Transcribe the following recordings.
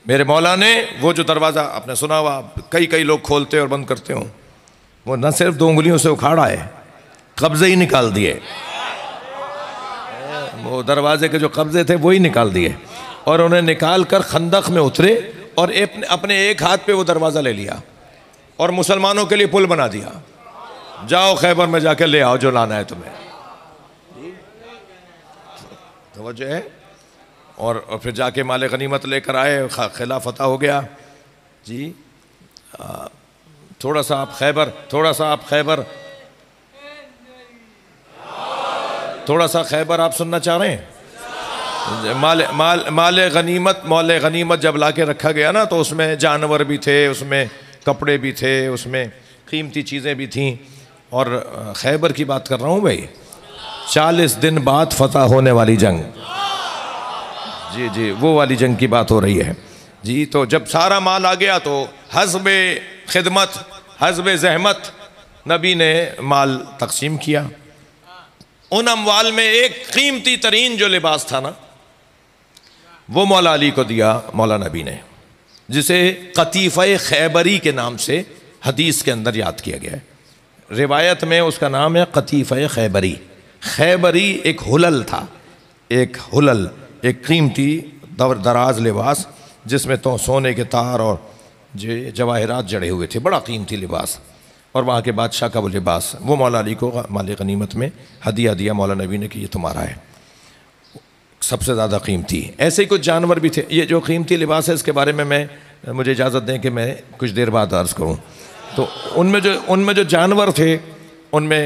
मेरे मौला ने वो जो दरवाज़ा आपने सुना हुआ कई कई लोग खोलते और बंद करते हो, वो न सिर्फ 2 उंगलियों से उखाड़ा है, कब्जे ही निकाल दिए। वो दरवाजे के जो कब्जे थे वही निकाल दिए और उन्हें निकाल कर खंदक में उतरे और अपने एक हाथ पे वो दरवाज़ा ले लिया और मुसलमानों के लिए पुल बना दिया। जाओ खैबर में जाके ले आओ जो लाना है तुम्हें। तवज्जो है। और फिर जाके माल गनीमत लेकर आए, खिला फतह हो गया जी। थोड़ा सा आप खैबर, थोड़ा सा आप सुनना चाह रहे हैं। माल गनीमत जब लाके रखा गया ना, तो उसमें जानवर भी थे, उसमें कपड़े भी थे, उसमें कीमती चीज़ें भी थीं। और खैबर की बात कर रहा हूँ भाई, 40 दिन बाद फतह होने वाली जंग, जी जी, वो वाली जंग की बात हो रही है जी। तो जब सारा माल आ गया तो हस्बे खिदमत, हस्बे ज़हमत नबी ने माल तकसीम किया। उन अमवाल में एक कीमती तरीन जो लिबास था ना, वो मौला अली को दिया मौला नबी ने, जिसे कतीफ़े खैबरी के नाम से हदीस के अंदर याद किया गया है। रिवायत में उसका नाम है कतीफ़े खैबरी। खैबरी एक हुलल था, एक कीमती दराज लिबास जिसमें तो सोने के तार और जवाहरात जड़े हुए थे, बड़ा कीमती लिबास। और वहाँ के बादशाह का वो लिबास, वो मौला अली को माल गनीमत में हदिया दिया मौला नबी ने कि ये तुम्हारा है, सबसे ज़्यादा कीमती। ऐसे ही कुछ जानवर भी थे। ये जो कीमती लिबास है, इसके बारे में मुझे इजाज़त दें कि मैं कुछ देर बाद अर्ज़ करूँ। तो उनमें जो जानवर थे, उनमें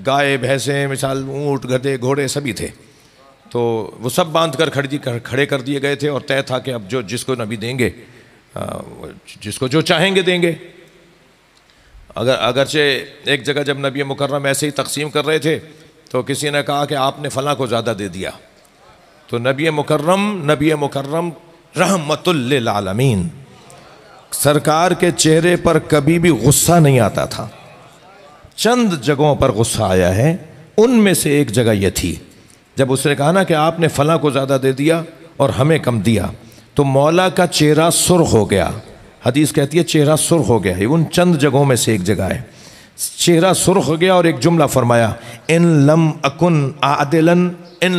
गाय, भैंसें, मिसाल ऊँट, गधे, घोड़े सभी थे। तो वो सब बांध कर खड़े कर दिए गए थे और तय था कि अब जो जिसको नबी देंगे, जिसको जो चाहेंगे देंगे। अगरचे एक जगह जब नबी मुकर्रम ऐसे ही तकसीम कर रहे थे तो किसी ने कहा कि आपने फ़लाँ को ज़्यादा दे दिया। तो नबी मुकर्रम रहमतुल लिल आलमीन, सरकार के चेहरे पर कभी भी गुस्सा नहीं आता था। चंद जगहों पर गुस्सा आया है, उनमें से एक जगह यह थी जब उसने कहा ना कि आपने फ़लाँ को ज़्यादा दे दिया और हमें कम दिया, तो मौला का चेहरा सुर्ख हो गया। हदीस कहती है चेहरा सुर्ख हो गया। उन चंद जगहों में से एक जगह है, चेहरा सुर्ख हो गया और एक जुमला फरमाया, इन लम अकुन आदिलन इन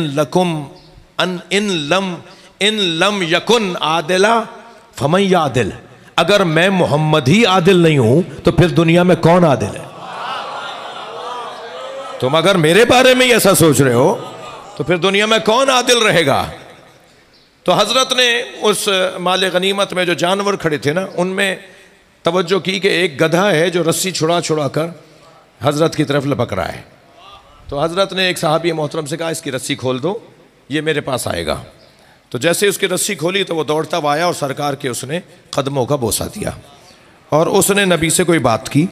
लम यकुन आदिला फमन यादिल। अगर मैं मोहम्मद ही आदिल नहीं हूं तो फिर दुनिया में कौन आदिल है? तुम अगर मेरे बारे में ऐसा सोच रहे हो तो फिर दुनिया में कौन आदिल रहेगा? तो हजरत ने उस माल गनीमत में जो जानवर खड़े थे ना, उनमें तवज्जो की कि एक गधा है जो रस्सी छुड़ा कर हजरत की तरफ लपक रहा है। तो हजरत ने एक सहाबी मोहतरम से कहा, इसकी रस्सी खोल दो, ये मेरे पास आएगा। तो जैसे उसकी रस्सी खोली तो वो दौड़ता हुआ आया और सरकार के उसने कदमों का बोसा दिया और उसने नबी से कोई बात की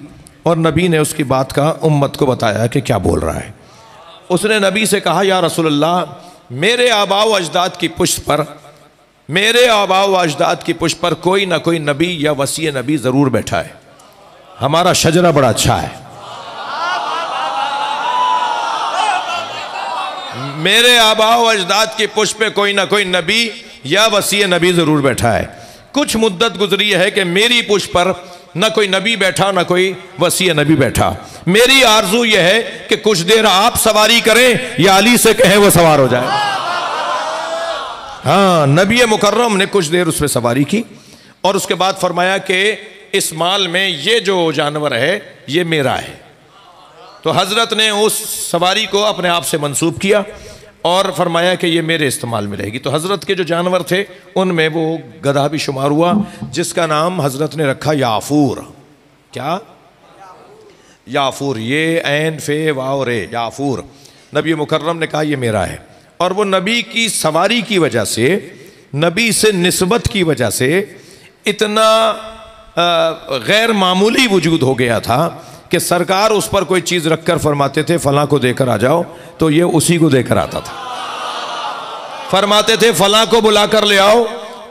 और नबी ने उसकी बात का उम्मत को बताया कि क्या बोल रहा है। उसने नबी से कहा, या रसूलल्लाह, मेरे आबाओ अजदाद की पुष्ट पर कोई ना कोई नबी या वसी नबी ज़रूर बैठा है। हमारा शजरा बड़ा अच्छा है। मेरे आबाओ अजदाद की पुष्ट पे कोई ना कोई नबी या वसी नबी ज़रूर बैठा है। कुछ मुद्दत गुजरी है कि मेरी पुष्ट पर न कोई नबी बैठा न कोई वसी नबी बैठा। मेरी आरजू यह है कि कुछ देर आप सवारी करें या अली से कहें वो सवार हो जाए। हाँ, नबी मुकर्रम ने कुछ देर उस पर सवारी की और उसके बाद फरमाया कि इस माल में ये जो जानवर है ये मेरा है। तो हजरत ने उस सवारी को अपने आप से मंसूब किया और फरमाया कि ये मेरे इस्तेमाल में रहेगी। तो हजरत के जो जानवर थे उनमें वो गधा भी शुमार हुआ, जिसका नाम हजरत ने रखा याफूर। क्या? याफूर, ये ऐन फे वाव रे, याफूर। नबी मुकर्रम ने कहा ये मेरा है। और वो नबी की सवारी की वजह से, नबी से निस्बत की वजह से इतना गैर मामूली वजूद हो गया था कि सरकार उस पर कोई चीज़ रखकर फरमाते थे फलां को देकर आ जाओ, तो ये उसी को देकर आता था। फरमाते थे फलां को बुला कर ले आओ,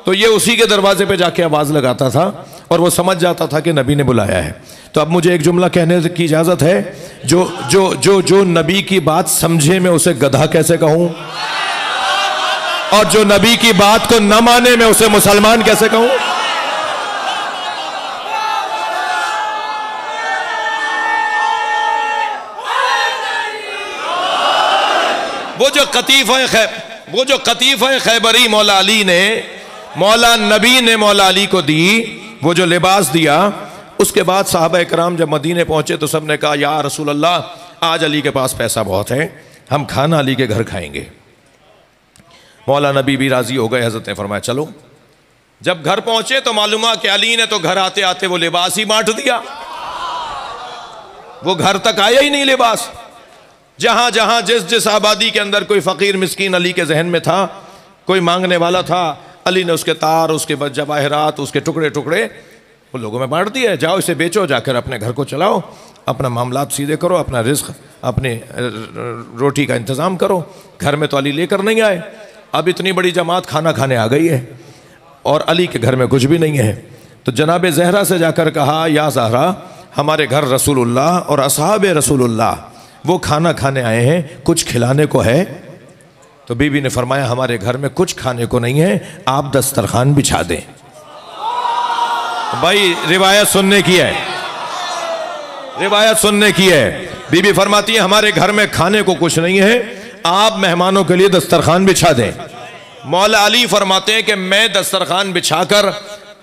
तो ये उसी के दरवाजे पे जाके आवाज़ लगाता था और वो समझ जाता था कि नबी ने बुलाया है। तो अब मुझे एक जुमला कहने की इजाज़त है, जो नबी की बात समझे मैं उसे गधा कैसे कहूँ और जो नबी की बात को न माने मैं उसे मुसलमान कैसे कहूं? वो जो कतीफ़ा खैबरी मौला अली ने, मौला नबी ने मौला अली को दी, वो जो लिबास दिया, उसके बाद साहबा इकराम जब मदीने पहुंचे तो सब ने कहा या रसूल अल्लाह, आज अली के पास पैसा बहुत है, हम खाना अली के घर खाएंगे। मौला नबी भी राजी हो गए। हजरत ने फरमाया चलो। जब घर पहुंचे तो मालूम हुआ कि अली ने तो घर आते आते वो लिबास ही बांट दिया, वो घर तक आया ही नहीं लिबास। जहां जहां जिस जिस आबादी के अंदर कोई फकीर मिस्कीन अली के जहन में था, कोई मांगने वाला था, अली ने उसके तार, उसके जवाहरात, उसके टुकड़े टुकड़े वो लोगों में बांट दिए। जाओ इसे बेचो, जाकर अपने घर को चलाओ, अपना मामलात सीधे करो, अपना रिस्क, अपने रोटी का इंतज़ाम करो। घर में तो अली लेकर नहीं आए। अब इतनी बड़ी जमात खाना खाने आ गई है और अली के घर में कुछ भी नहीं है। तो जनाब ज़हरा से जाकर कहा या ज़हरा, हमारे घर रसूलुल्लाह और असहाब रसूलुल्लाह वो खाना खाने आए हैं, कुछ खिलाने को है? तो बीबी ने फरमाया हमारे घर में कुछ खाने को नहीं है, आप दस्तरखान बिछा दें। भाई रिवायत सुनने की है, रिवायत सुनने की है। बीबी फरमाती है हमारे घर में खाने को कुछ नहीं है, आप मेहमानों के लिए दस्तरखान बिछा दें। मौला अली फरमाते हैं कि मैं दस्तरखान बिछाकर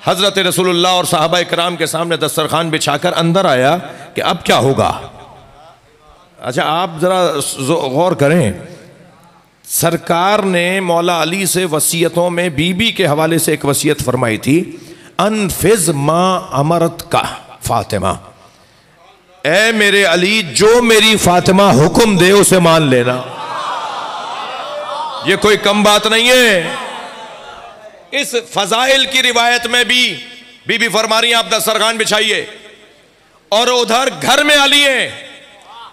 हजरत रसूलुल्लाह और साहबा इकराम के सामने दस्तरखान बिछाकर अंदर आया कि अब क्या होगा। अच्छा आप जरा गौर करें, सरकार ने मौला अली से वसीयतों में बीबी के हवाले से एक वसीयत फरमाई थी, अनफिज मा अमरत का फातिमा, ए मेरे अली जो मेरी फातिमा हुक्म दे उसे मान लेना। ये कोई कम बात नहीं है। इस फजाइल की रिवायत में भी बीबी फरमा रही हैं आप दस्तरखान बिछाइए, और उधर घर में अली है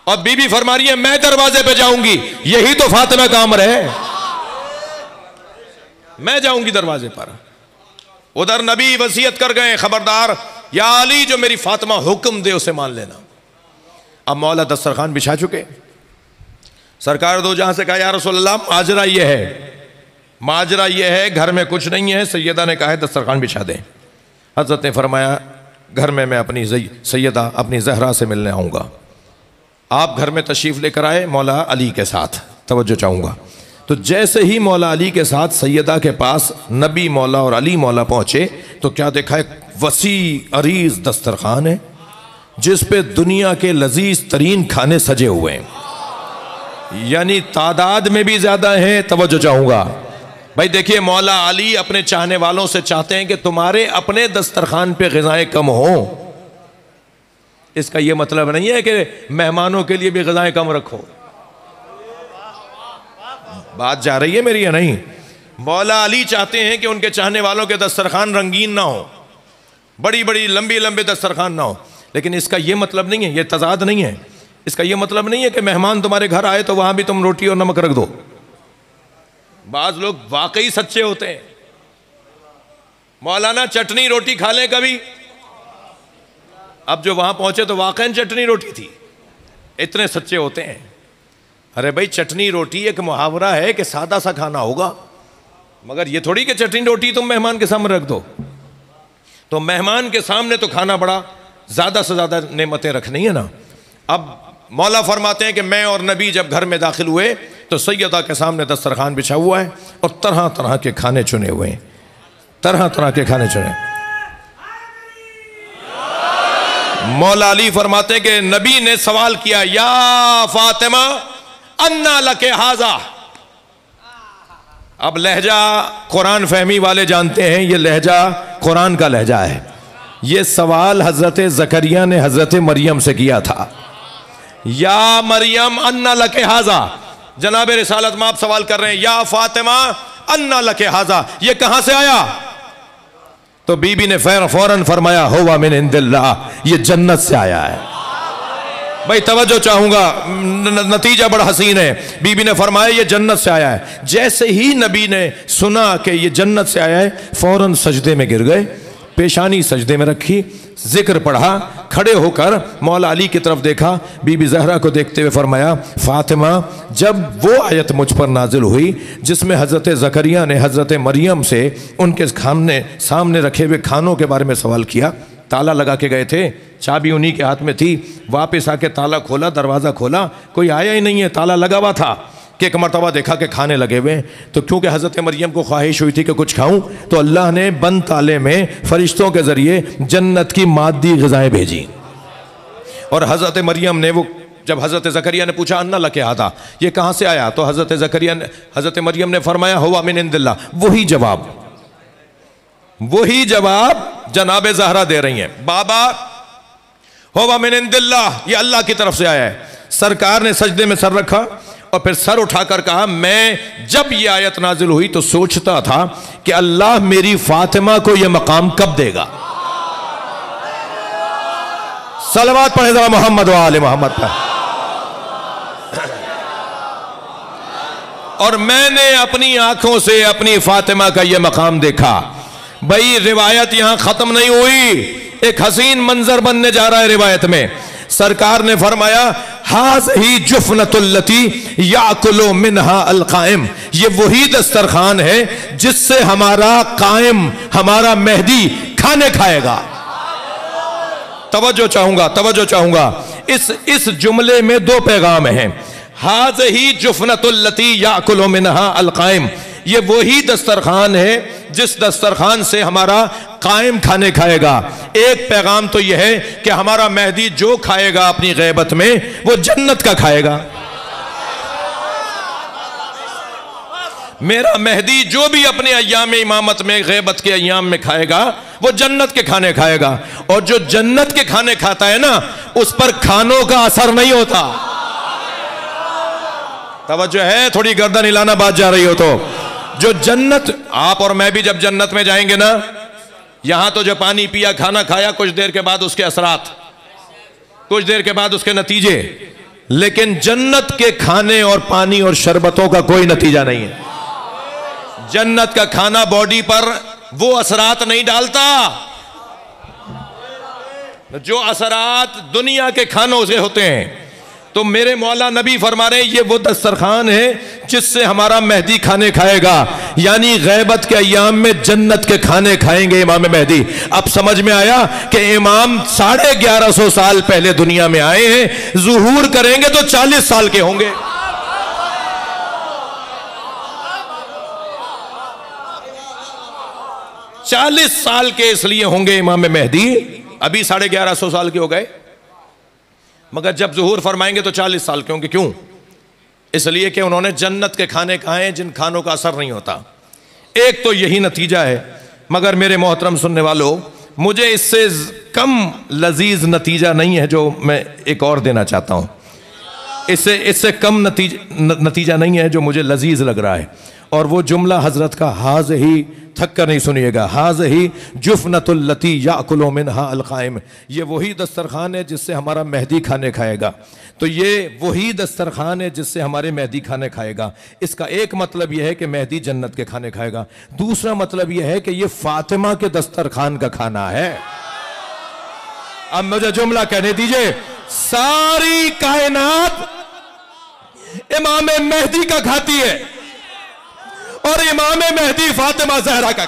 और बीबी फरमा रही है मैं दरवाजे पे जाऊंगी। यही तो फातिमा का अमर है, मैं जाऊंगी दरवाजे पर। उधर नबी वसीयत कर गए खबरदार या अली जो मेरी फातिमा हुक्म दे उसे मान लेना। अब मौला दस्तरखान बिछा चुके। सरकार दो जहां से कहा या रसूलल्लाह माजरा ये है, माजरा ये है, घर में कुछ नहीं है, सैयदा ने कहा है दस्तरखान बिछा दें। हजरत ने फरमाया घर में मैं अपनी सैयदा अपनी जहरा से मिलने आऊँगा। आप घर में तशरीफ़ लेकर आए मौला अली के साथ, तवज्जो चाहूँगा। तो जैसे ही मौला अली के साथ सैयदा के पास नबी मौला और अली मौला पहुँचे तो क्या देखा, एक वसी अरीज़ दस्तरखान है जिस पे दुनिया के लजीज तरीन खाने सजे हुए हैं, यानी तादाद में भी ज़्यादा हैं। तवज्जो चाहूँगा भाई, देखिए मौला अली अपने चाहने वालों से चाहते हैं कि तुम्हारे अपने दस्तरखान पे ग़िज़ाएँ कम हों। इसका यह मतलब नहीं है कि मेहमानों के लिए भी ग़िज़ाएँ कम रखो। बात जा रही है मेरी या नहीं? मौला अली चाहते हैं कि उनके चाहने वालों के दस्तरखान रंगीन ना हो, बड़ी बड़ी लंबी लंबे दस्तरखान ना हो। लेकिन इसका यह मतलब नहीं है, यह तजाद नहीं है। इसका यह मतलब नहीं है कि मेहमान तुम्हारे घर आए तो वहां भी तुम रोटी और नमक रख दो। बाज लोग वाकई सच्चे होते हैं। मौलाना चटनी रोटी खा लें कभी, अब जो वहां पहुंचे तो वाकई चटनी रोटी थी, इतने सच्चे होते हैं। अरे भाई चटनी रोटी एक मुहावरा है कि सादा सा खाना होगा, मगर ये थोड़ी कि चटनी रोटी तुम मेहमान के सामने रख दो। तो मेहमान के सामने तो खाना बड़ा ज़्यादा से ज़्यादा नेमतें रखनी है ना। अब मौला फरमाते हैं कि मैं और नबी जब घर में दाखिल हुए तो सैयदा के सामने दस्तरखान बिछा हुआ है और तरह तरह के खाने चुने हुए हैं, तरह तरह के खाने चुने। मौला अली फरमाते हैं कि नबी ने सवाल किया या फातिमा अन्ना लके हाजा। अब लहजा कुरान फहमी वाले जानते हैं ये लहजा कुरान का लहजा है। ये सवाल हजरत जकरिया ने हजरत मरियम से किया था, या मरियम अन्ना लके हाजा। जनाब रिसालत में आप सवाल कर रहे हैं या फातिमा अन्ना लके हाजा, ये कहां से आया? तो बीबी ने फौरन फरमाया हुवा मिन इंदिल्लाह, ये जन्नत से आया है। भाई तवज्जो चाहूंगा, नतीजा बड़ा हसीन है। बीबी ने फरमाया ये जन्नत से आया है। जैसे ही नबी ने सुना कि ये जन्नत से आया है फौरन सजदे में गिर गए, पेशानी सजदे में रखी, जिक्र पढ़ा, खड़े होकर मौला अली की तरफ देखा, बीबी ज़हरा को देखते हुए फरमाया, फातिमा, जब वो आयत मुझ पर नाजिल हुई जिसमें हज़रत ज़करिया ने हज़रत मरियम से उनके सामने रखे हुए खानों के बारे में सवाल किया, ताला लगा के गए थे, चाबी उन्हीं के हाथ में थी, वापस आके ताला खोला, दरवाज़ा खोला, कोई आया ही नहीं है, ताला लगा हुआ था कि एक मरतबा देखा कि खाने लगे हुए। तो क्योंकि हज़रत मरियम को ख्वाहिश हुई थी कि कुछ खाऊं, तो अल्लाह ने बंद ताले में फरिश्तों के ज़रिए जन्नत की मादी ग़िज़ाएँ भेजी। और हज़रत मरियम ने वो जब हज़रत ज़करिया ने पूछा अन्ना लके आता, ये कहाँ से आया, तो हज़रत मरियम ने फरमाया हुवा मिन इंदिल्लाह। वही जवाब जनाब ज़हरा दे रही हैं, बाबा हुवा मिन इंदिल्लाह, ये अल्लाह की तरफ से आया है। सरकार ने सजदे में सर रखा और फिर सर उठाकर कहा, मैं जब ये आयत नाजिल हुई तो सोचता था कि अल्लाह मेरी फातिमा को यह मकाम कब देगा। सलवात पढ़े जरा मोहम्मद व आले मोहम्मद पर। और मैंने अपनी आंखों से अपनी फातिमा का यह मकाम देखा। भाई रिवायत यहां खत्म नहीं हुई, एक हसीन मंजर बनने जा रहा है रिवायत में। सरकार ने फरमाया, हाज ही जुफनतुल्लती याकुलु मिनहा अलकायम, ये वही दस्तरखान है जिससे हमारा कायम, हमारा मेहदी खाने खाएगा। तवज्जो चाहूंगा, इस जुमले में दो पैगाम हैं। हाज ही जुफनतुल्लती याकुलु मिनहा अलकायम, ये वही दस्तरखान है जिस दस्तरखान से हमारा कायम खाने खाएगा। एक पैगाम तो यह है कि हमारा मेहदी जो खाएगा अपनी गैबत में वो जन्नत का खाएगा। मेरा मेहदी जो भी अपने अय्याम इमामत में गैबत के अय्याम में खाएगा वो जन्नत के खाने खाएगा। और जो जन्नत के खाने खाता है ना, उस पर खानों का असर नहीं होता। तवज्जो है, थोड़ी गर्दन हिलाना बात जा रही हो तो। जो जन्नत, आप और मैं भी जब जन्नत में जाएंगे ना, यहां तो जो पानी पिया, खाना खाया, कुछ देर के बाद उसके असरात, कुछ देर के बाद उसके नतीजे, लेकिन जन्नत के खाने और पानी और शरबतों का कोई नतीजा नहीं है। जन्नत का खाना बॉडी पर वो असरात नहीं डालता जो असरात दुनिया के खानों से होते हैं। तो मेरे मौला नबी फरमा रहे हैं, ये वो दस्तरखान है जिससे हमारा मेहदी खाने खाएगा, यानी गैबत के अय्याम में जन्नत के खाने खाएंगे इमाम मेहदी। अब समझ में आया कि इमाम 1150 साल पहले दुनिया में आए हैं, ज़ुहूर करेंगे तो 40 साल के होंगे। चालीस साल के इसलिए होंगे इमाम मेहदी, अभी 1150 साल के हो गए, मगर जब ज़ुहूर फरमाएंगे तो 40 साल के होंगे। क्यों? इसलिए कि उन्होंने जन्नत के खाने खाए जिन खानों का असर नहीं होता। एक तो यही नतीजा है। मगर मेरे मोहतरम सुनने वालों, मुझे इससे कम लजीज नतीजा नहीं है जो मैं एक और देना चाहता हूँ। इससे कम नतीजा नहीं है जो मुझे लजीज लग रहा है। और वो जुमला हजरत का, हाज ही, थक कर नहीं सुनिएगा, हाज ही जुफनतुल्लती याकुलु मिनहा अलकायम, ये वही दस्तरखान है जिससे हमारा मेहदी खाने खाएगा। तो ये वही दस्तरखान है जिससे हमारे मेहदी खाने खाएगा। इसका एक मतलब यह है कि मेहदी जन्नत के खाने खाएगा। दूसरा मतलब यह है कि ये फातिमा के दस्तरखान का खाना है। अब मुझे जुमला कहने दीजिए, सारी कायनात इमाम मेहदी का खाती है और इमाम मेहदी फातिमा ज़हरा का।